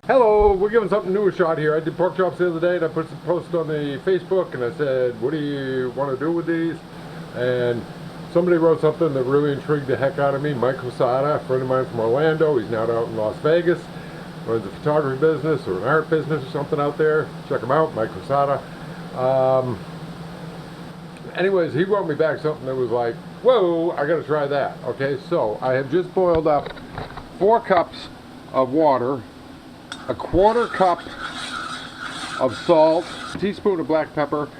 Hello, we're giving something new a shot here. I did pork chops the other day and I put some posts on the Facebook and I said, what do you want to do with these? And somebody wrote something that really intrigued the heck out of me. Mike Homosassa, a friend of mine from Orlando. He's now out in Las Vegas. Runs a photography business or an art business or something out there. Check him out, Mike Homosassa. Anyways, he wrote me back something that was like, whoa, I gotta try that. Okay, so I have just boiled up 4 cups of water, a 1/4 cup of salt, a teaspoon of black pepper,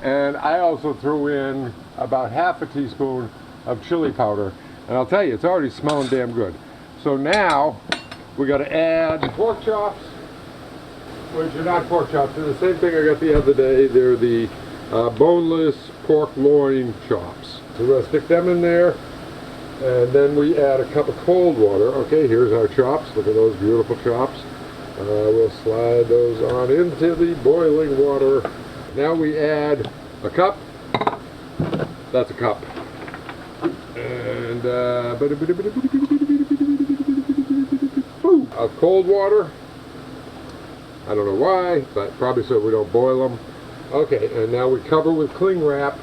and I also threw in about 1/2 teaspoon of chili powder. And I'll tell you, it's already smelling damn good. So now we got to add pork chops, which are not pork chops. They're the same thing I got the other day. They're the boneless pork loin chops. So we're going to stick them in there. And then we add a cup of cold water. Okay, here's our chops. Look at those beautiful chops. We'll slide those on into the boiling water. Now we add a cup. That's a cup. And of cold water. I don't know why, but probably so we don't boil them. Okay, and now we cover with cling wrap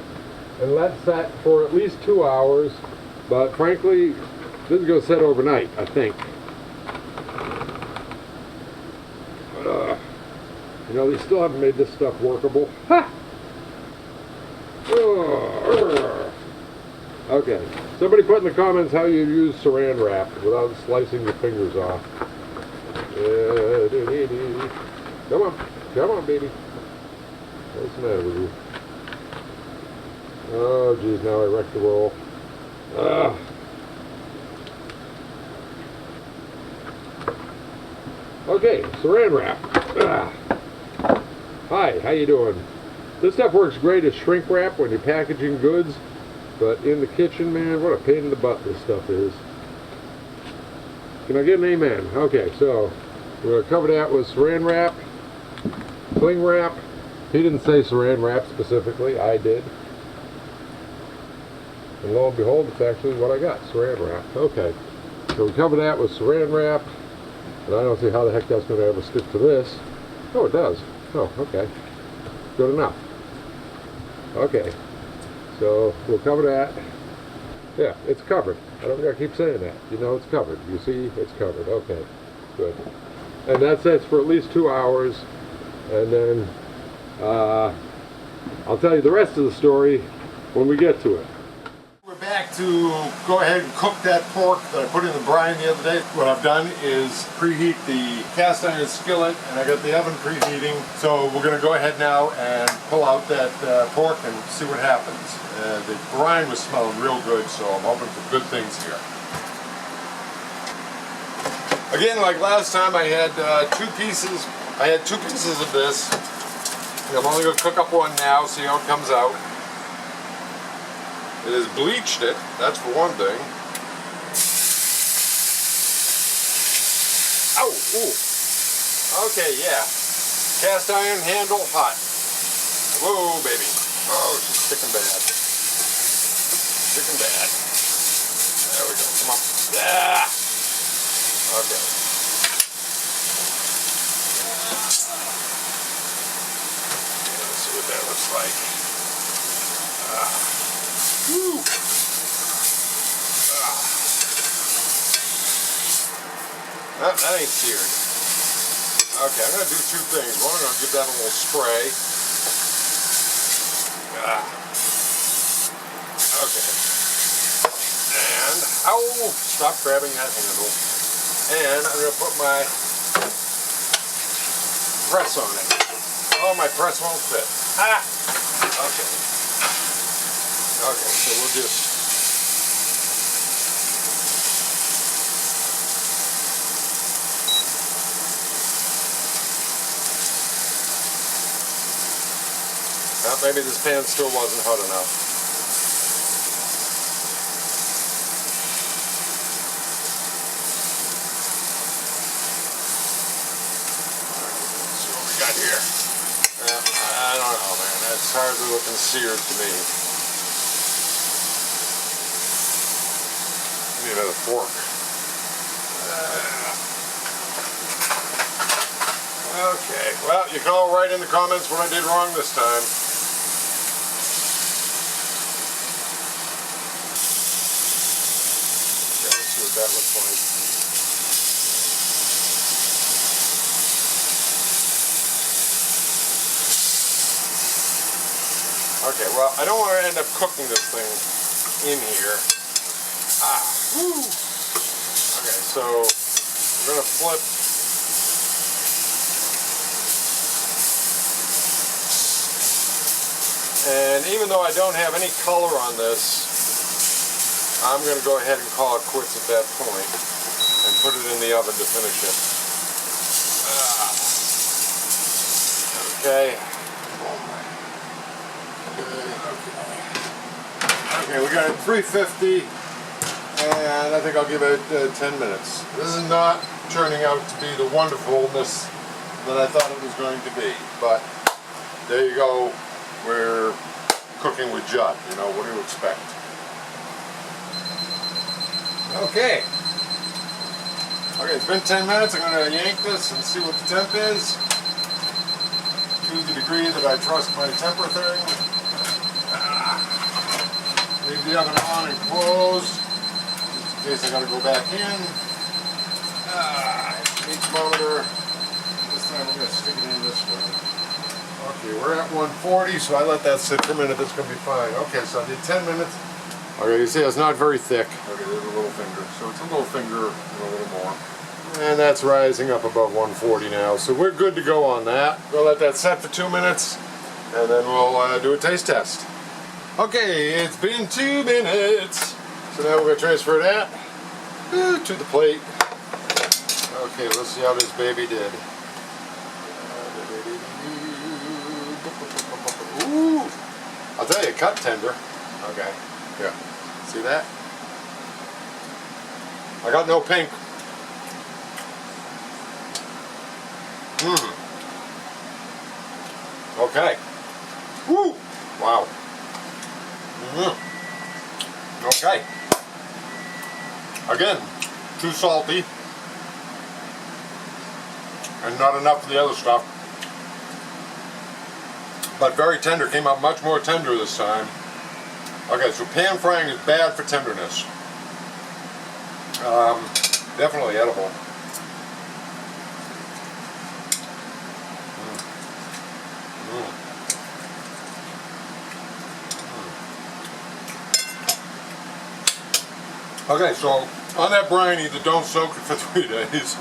and let set for at least 2 hours. But frankly, this is going to set overnight, I think. You know, they still haven't made this stuff workable. Ha! Okay. Somebody put in the comments how you use saran wrap without slicing your fingers off. Come on. Come on, baby. What's the matter with you? Oh, geez, now I wrecked the roll. Okay, saran wrap. Hi, how you doing? This stuff works great as shrink wrap when you're packaging goods, but in the kitchen, man, what a pain in the butt this stuff is. Can I get an amen? Okay, so we're going to cover that with saran wrap, cling wrap. He didn't say saran wrap specifically, I did. And lo and behold, it's actually what I got, saran wrap. Okay, so we cover that with saran wrap, and I don't see how the heck that's going to ever stick to this. Oh, it does. Oh, okay. Good enough. Okay, so we'll cover that. Yeah, it's covered. I don't gotta keep saying that. You know it's covered. You see, it's covered. Okay, good. And that sets for at least 2 hours, and then I'll tell you the rest of the story when we get to it. We're back to go ahead and cook that pork that I put in the brine the other day. What I've done is preheat the cast iron skillet, and I got the oven preheating. So we're going to go ahead now and pull out that pork and see what happens. The brine was smelling real good, so I'm hoping for good things here. Again, like last time, I had 2 pieces. I had 2 pieces of this. I'm only going to cook up one now, see how it comes out. It has bleached it, that's for one thing. Ow! Ooh! Okay, yeah. Cast iron handle hot. Whoa, baby. Oh, she's sticking bad. Sticking bad. There we go. Come on. Yeah! Okay. Let's see what that looks like. Woo. That ain't seared. Okay, I'm going to do 2 things. One, I'm going to give that a little spray. Okay. And, ow! Stop grabbing that handle. And I'm going to put my press on it. Oh, my press won't fit. Ah! Okay. Okay, so we'll just maybe this pan still wasn't hot enough. Let's see what we got here. I don't know, man. That's hardly looking seared to me. Need another fork. Okay, well, you can all write in the comments what I did wrong this time. Okay, let's see what that looks like. Okay, well, I don't want to end up cooking this thing in here. Woo! Okay, so we're going to flip. And even though I don't have any color on this, I'm going to go ahead and call it quits at that point and put it in the oven to finish it. Okay. Okay, we got it 350, and I think I'll give it 10 minutes. This is not turning out to be the wonderfulness that I thought it was going to be, but there you go. We're cooking with Judd, you know, what do you expect? Okay. Okay, it's been 10 minutes. I'm going to yank this and see what the temp is. To the degree that I trust my temper thing. Leave the oven on and closed, just in case I got to go back in. Heat thermometer. This time we're going to stick it in this way. Okay, we're at 140, so I let that sit for a minute. That's going to be fine. Okay, so I did 10 minutes. Okay, you see it's not very thick. Okay, there's a little finger. So it's a little finger and a little more. And that's rising up above 140 now. So we're good to go on that. We'll let that set for 2 minutes, and then we'll do a taste test. Okay, it's been 2 minutes. So now we're going to transfer that to the plate. Okay, let's see how this baby did. Ooh, I'll tell you, cut tender. Okay, yeah. See that? I got no pink. Okay. Woo! Wow. Okay. Again, too salty. And not enough of the other stuff. But very tender. Came out much more tender this time. Okay, so pan frying is bad for tenderness. Definitely edible. Okay, so on that brine, either don't soak it for 3 days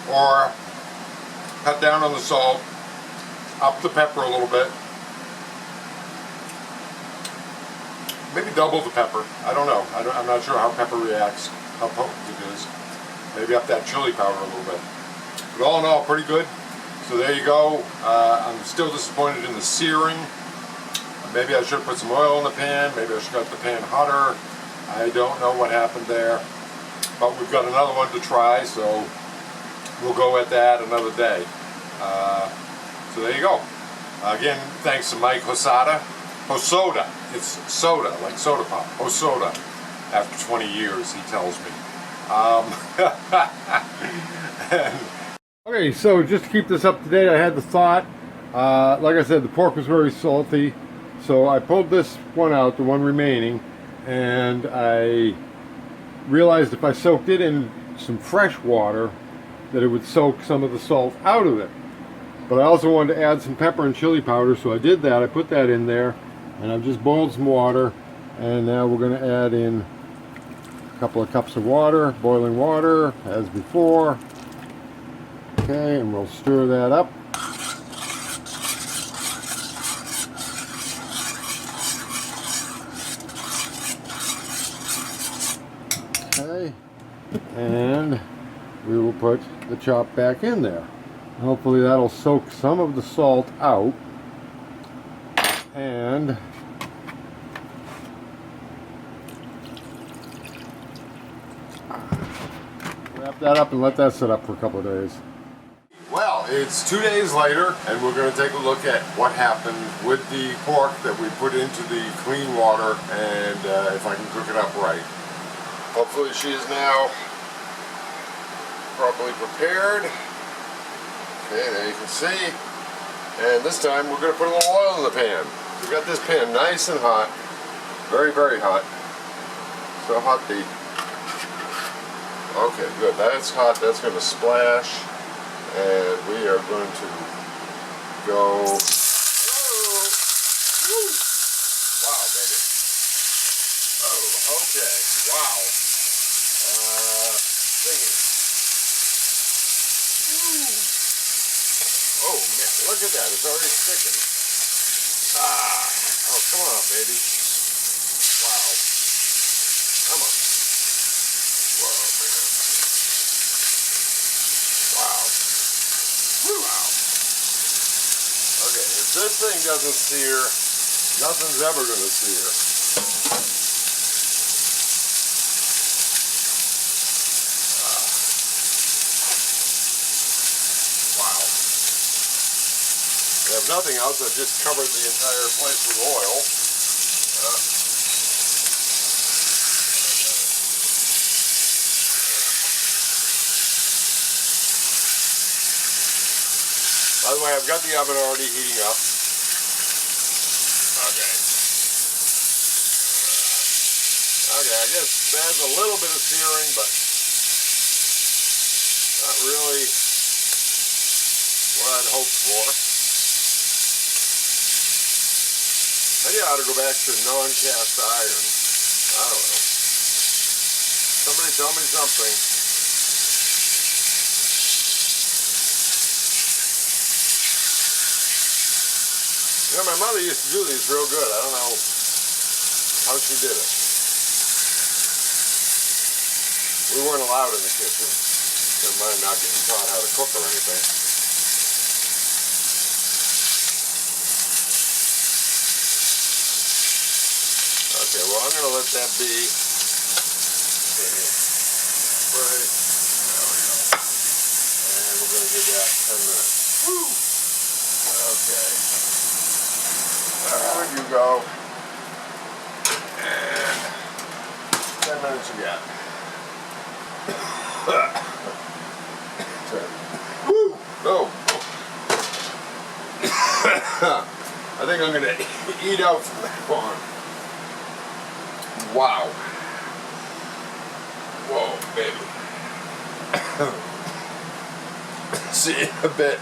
or cut down on the salt, up the pepper a little bit, maybe double the pepper. I don't know. I'm not sure how pepper reacts, how potent it is. Maybe up that chili powder a little bit. But all in all, pretty good. So there you go. I'm still disappointed in the searing. Maybe I should have put some oil in the pan. Maybe I should have got the pan hotter. I don't know what happened there. But we've got another one to try, so we'll go at that another day. So there you go. Again, thanks to Mike Homosassa. It's soda, like soda pop. Homosassa. After 20 years, he tells me. Okay, so just to keep this up to date, I had the thought. Like I said, the pork was very salty. So I pulled this one out, the one remaining, and I realized if I soaked it in some fresh water, that it would soak some of the salt out of it. But I also wanted to add some pepper and chili powder, so I did that. I put that in there, and I've just boiled some water, and now we're going to add in a couple of cups of water, boiling water, as before. Okay, and we'll stir that up. Okay, and we will put the chop back in there. Hopefully that'll soak some of the salt out, and wrap that up and let that sit up for a couple of days. Well, it's 2 days later, and we're going to take a look at what happened with the pork that we put into the clean water, and if I can cook it up right. Hopefully she is now properly prepared. Okay, there you can see. And this time we're going to put a little oil in the pan. We got this pan nice and hot. Very, very hot. So hot the... Okay, good. That's hot. That's going to splash. And we are going to go... Woo! Wow, baby. Oh, okay. Wow. Thingy. Oh, man. Look at that. It's already sticking. Ah. Oh, come on, baby. Wow. Come on. Whoa, man. Wow. Wow. Okay, if this thing doesn't sear, nothing's ever going to sear. Wow. If nothing else, I've just covered the entire place with oil. By the way, I've got the oven already heating up. Okay. Okay, I guess there's a little bit of searing, but not really what I'd hoped for. Maybe I ought to go back to non-cast iron. I don't know. Somebody tell me something. You know, my mother used to do these real good. I don't know how she did it. We weren't allowed in the kitchen. Never mind not getting taught how to cook or anything. Okay, well, I'm going to let that be. Okay. Right. There we go. And we're going to give that 10 minutes. Woo! Okay. There you go. And 10 minutes again. Woo! No. I think I'm going to eat out from that one. Wow. Whoa, baby. See you in a bit.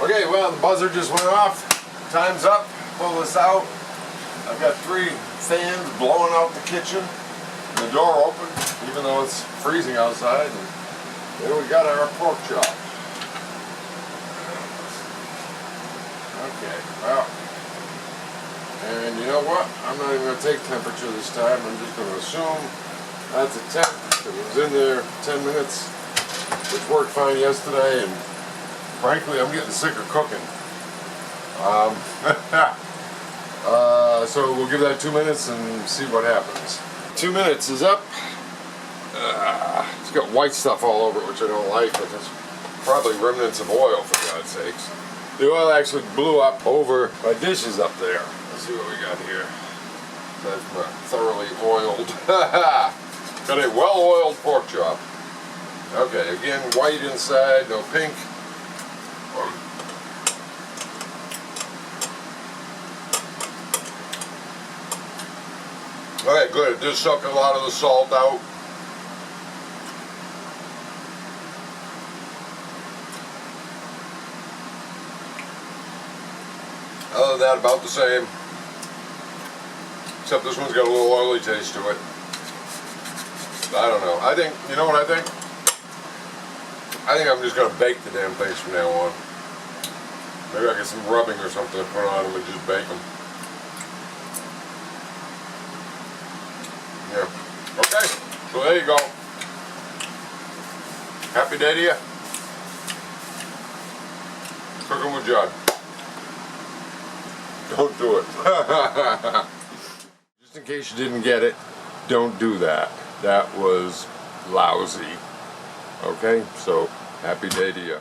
Okay, well, the buzzer just went off. Time's up. Pull this out. I've got 3 fans blowing out the kitchen. And the door open, even though it's freezing outside. And there we got our pork chop. Okay, well. And you know what? I'm not even going to take temperature this time. I'm just going to assume that's a temp. It was in there 10 minutes, which worked fine yesterday. And frankly, I'm getting sick of cooking. So we'll give that 2 minutes and see what happens. 2 minutes is up. It's got white stuff all over it, which I don't like, but it's probably remnants of oil, for God's sakes. The oil actually blew up over my dishes up there. Let's see what we got here. That's my thoroughly oiled. Got a well-oiled pork chop. Okay, again, white inside, no pink. Okay, good. It just sucked a lot of the salt out. Other than that, about the same. Except this one's got a little oily taste to it. I don't know. I think, you know what I think? I think I'm just going to bake the damn things from now on. Maybe I get some rubbing or something to put on them and just bake them. Yeah. Okay. So there you go. Happy day to you. Cooking with Judd. Don't do it. Just in case you didn't get it, don't do that. That was lousy. Okay, so happy day to you.